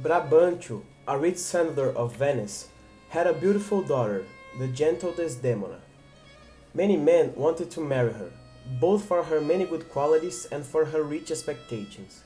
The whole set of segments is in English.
Brabantio, a rich senator of Venice, had a beautiful daughter, the gentle Desdemona. Many men wanted to marry her, both for her many good qualities and for her rich expectations.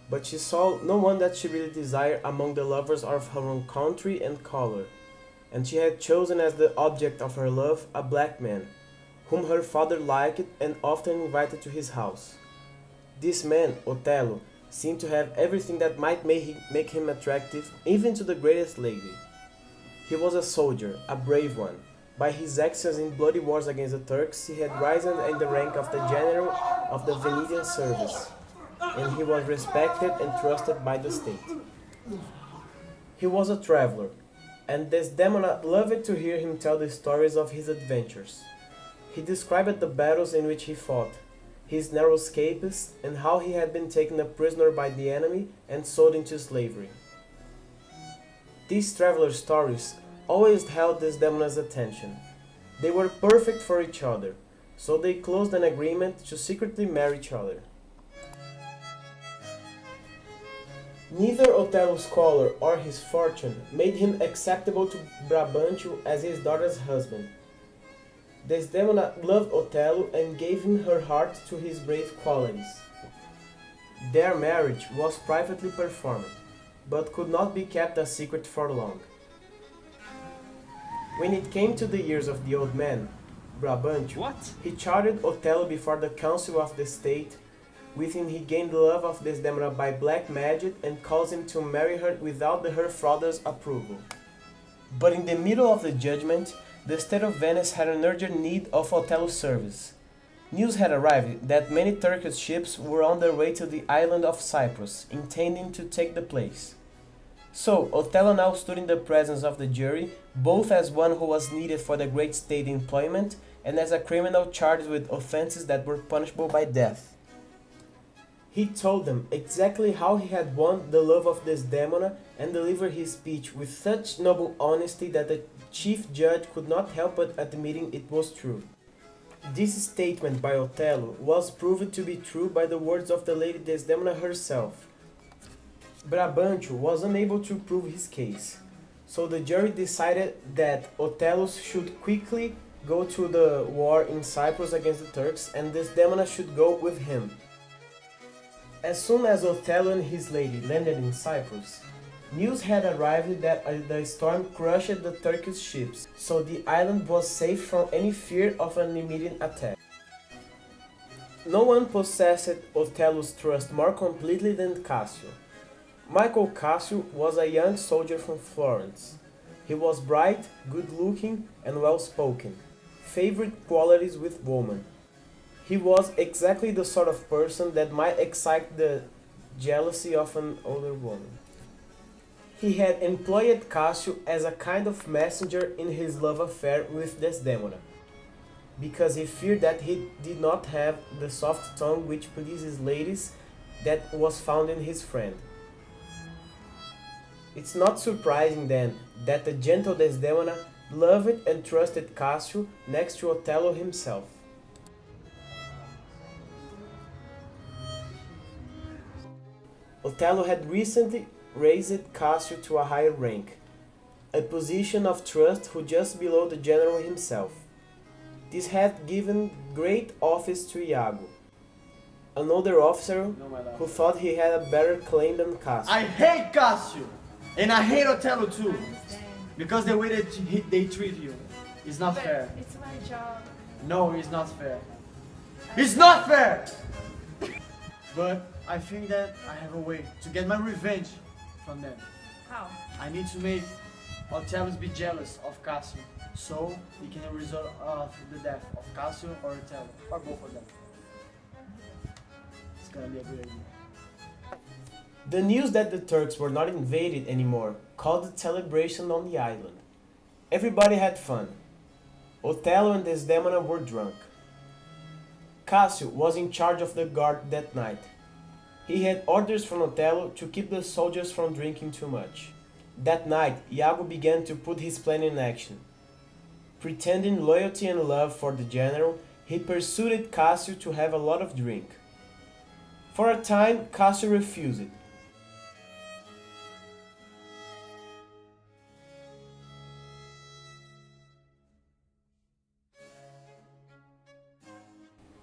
But she saw no one that she really desired among the lovers of her own country and color, and she had chosen as the object of her love a black man, whom her father liked and often invited to his house. This man, Othello, seemed to have everything that might make him attractive even to the greatest lady. He was a soldier, a brave one. By his actions in bloody wars against the Turks, he had risen in the rank of the general of the Venetian service, and he was respected and trusted by the state. He was a traveler, and Desdemona loved to hear him tell the stories of his adventures. He described the battles in which he fought, his narrow escapes, and how he had been taken a prisoner by the enemy and sold into slavery. These traveler stories always held Desdemona's attention. They were perfect for each other, so they closed an agreement to secretly marry each other. Neither Othello's color or his fortune made him acceptable to Brabantio as his daughter's husband. Desdemona loved Othello and gave him her heart to his brave qualities. Their marriage was privately performed, but could not be kept a secret for long. When it came to the years of the old man, Brabantio, he charged Othello before the council of the state. With him he gained the love of Desdemona by black magic and caused him to marry her without her father's approval. But in the middle of the judgment, the state of Venice had an urgent need of Othello's service. News had arrived that many Turkish ships were on their way to the island of Cyprus, intending to take the place. So Othello now stood in the presence of the jury, both as one who was needed for the great state employment and as a criminal charged with offenses that were punishable by death. He told them exactly how he had won the love of Desdemona and delivered his speech with such noble honesty that the chief judge could not help but admitting it was true. This statement by Othello was proved to be true by the words of the lady Desdemona herself. Brabantio was unable to prove his case, so the jury decided that Othello should quickly go to the war in Cyprus against the Turks and Desdemona should go with him. As soon as Othello and his lady landed in Cyprus, news had arrived that the storm crushed the Turkish ships, so the island was safe from any fear of an immediate attack. No one possessed Othello's trust more completely than Cassio. Michael Cassio was a young soldier from Florence. He was bright, good-looking, and well-spoken, favored qualities with women. He was exactly the sort of person that might excite the jealousy of an older woman. He had employed Cassio as a kind of messenger in his love affair with Desdemona, because he feared that he did not have the soft tongue which pleases ladies that was found in his friend. It's not surprising then that the gentle Desdemona loved and trusted Cassio next to Othello himself. Othello had recently raised Cassio to a higher rank, a position of trust who just below the general himself. This had given great office to Iago, an older officer who thought he had a better claim than Cassio. I hate Cassio! And I hate Othello too! Because the way that they treat you is not fair. It's my job. No, it's not fair. It's not fair! But I think that I have a way to get my revenge from them. How? I need to make Othello be jealous of Cassio, so he can result of the death of Cassio or Othello, or both of them. It's gonna be a good idea. The news that the Turks were not invaded anymore caused a celebration on the island. Everybody had fun. Othello and Desdemona were drunk. Cassio was in charge of the guard that night. He had orders from Othello to keep the soldiers from drinking too much. That night, Iago began to put his plan in action. Pretending loyalty and love for the general, he persuaded Cassio to have a lot of drink. For a time, Cassio refused.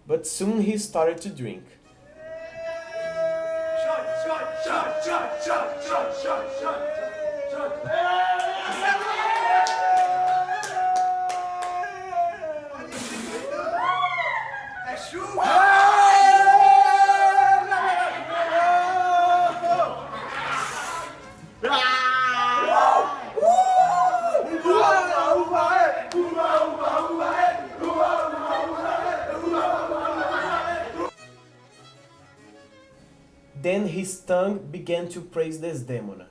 but soon he started to drink. Then his tongue began to praise Desdemona,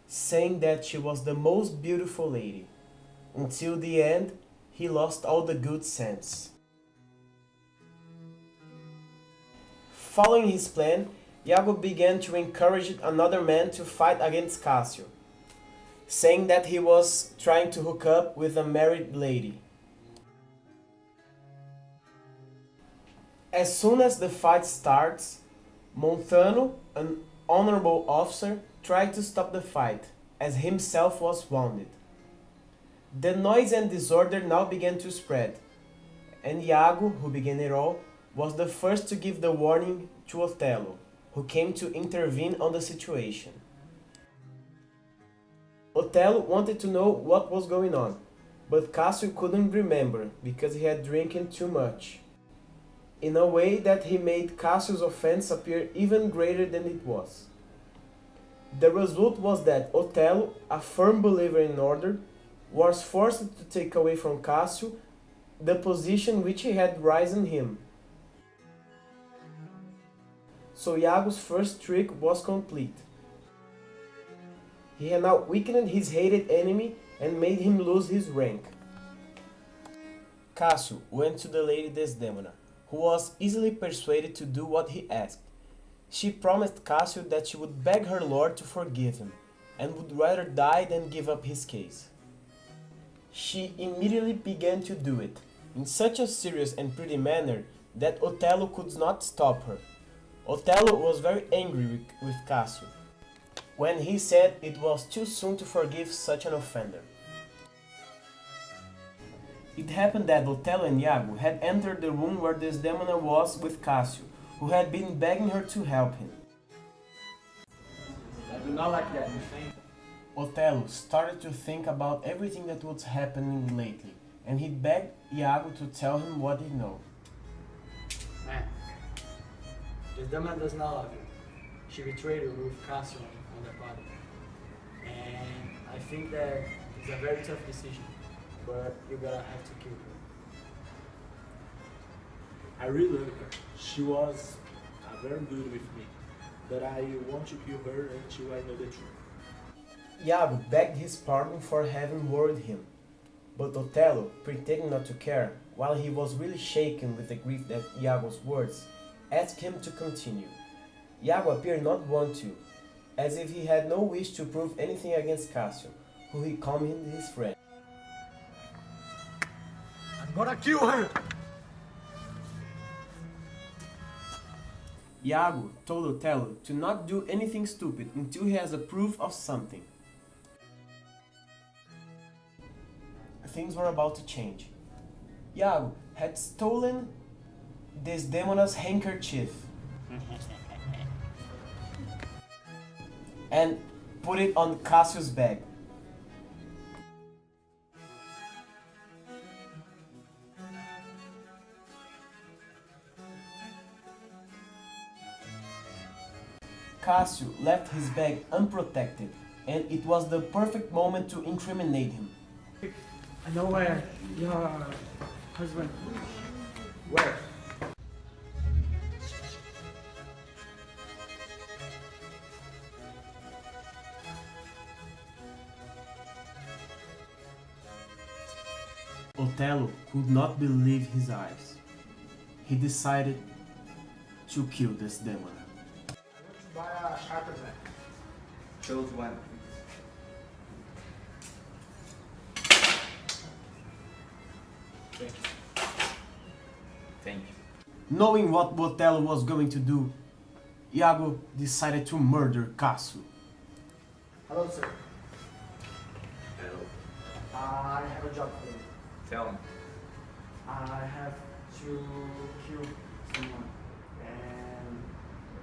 saying that she was the most beautiful lady. Until the end, he lost all the good sense. Following his plan, Iago began to encourage another man to fight against Cassio, saying that he was trying to hook up with a married lady. As soon as the fight starts, Montano, an honorable officer, tried to stop the fight, as himself was wounded. The noise and disorder now began to spread, and Iago, who began it all, was the first to give the warning to Othello, who came to intervene on the situation. Othello wanted to know what was going on, but Cassio couldn't remember because he had drinking too much, in a way that he made Cassio's offense appear even greater than it was. The result was that Othello, a firm believer in order, was forced to take away from Cassio the position which he had risen him. So Iago's first trick was complete. He had now weakened his hated enemy and made him lose his rank. Cassio went to the lady Desdemona, who was easily persuaded to do what he asked. She promised Cassio that she would beg her lord to forgive him, and would rather die than give up his case. She immediately began to do it, in such a serious and pretty manner that Othello could not stop her. Othello was very angry with Cassio, when he said it was too soon to forgive such an offender. It happened that Othello and Iago had entered the room where Desdemona was with Cassio, who had been begging her to help him. I do not like that. Othello started to think about everything that was happening lately, and he begged Iago to tell him what he knew. Man, Desdemona does not love you. She betrayed you with Cassio on the party. And I think that it's a very tough decision, but you gotta have to kill her. I really love her. She was very good with me, but I want to kill her until I know the truth. Iago begged his pardon for having worried him, but Othello, pretending not to care, while he was really shaken with the grief at Iago's words, asked him to continue. Iago appeared not want to, as if he had no wish to prove anything against Cassio, who he called him his friend. I'm gonna kill her! Iago told Othello to not do anything stupid until he has a proof of something. Things were about to change. Iago had stolen Desdemona's handkerchief and put it on Cassio's bag. Cassio left his bag unprotected, and it was the perfect moment to incriminate him. I know where your husband... Where? Othello could not believe his eyes. He decided to kill Desdemona. Buy a sharper knife. Chose one. Thank you. Thank you. Knowing what Othello was going to do, Iago decided to murder Cassio. Hello, sir. Hello. I have a job for you. Tell me. I have to kill someone. And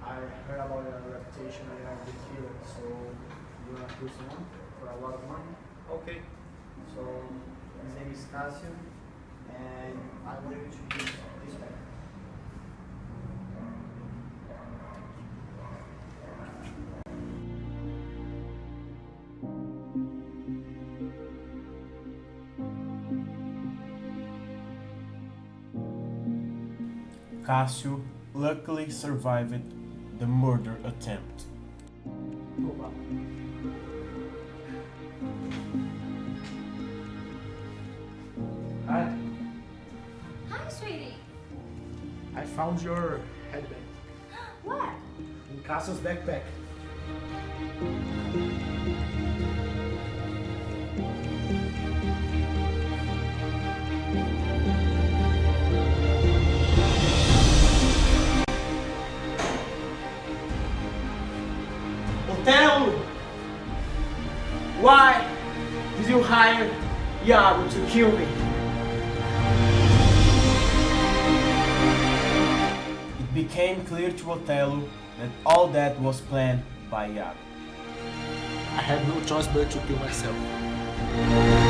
I heard about your reputation that you are a good killer, so you wanna kill someone for a lot of money? Okay. So his name is Cassio, and I want you to use this bag. Cassio luckily survived the murder attempt. Opa. Hi, Hi, sweetie. I found your headband What? in Cassio's backpack. Othello! Why did you hire Iago to kill me? It became clear to Othello that all that was planned by Iago. I had no choice but to kill myself.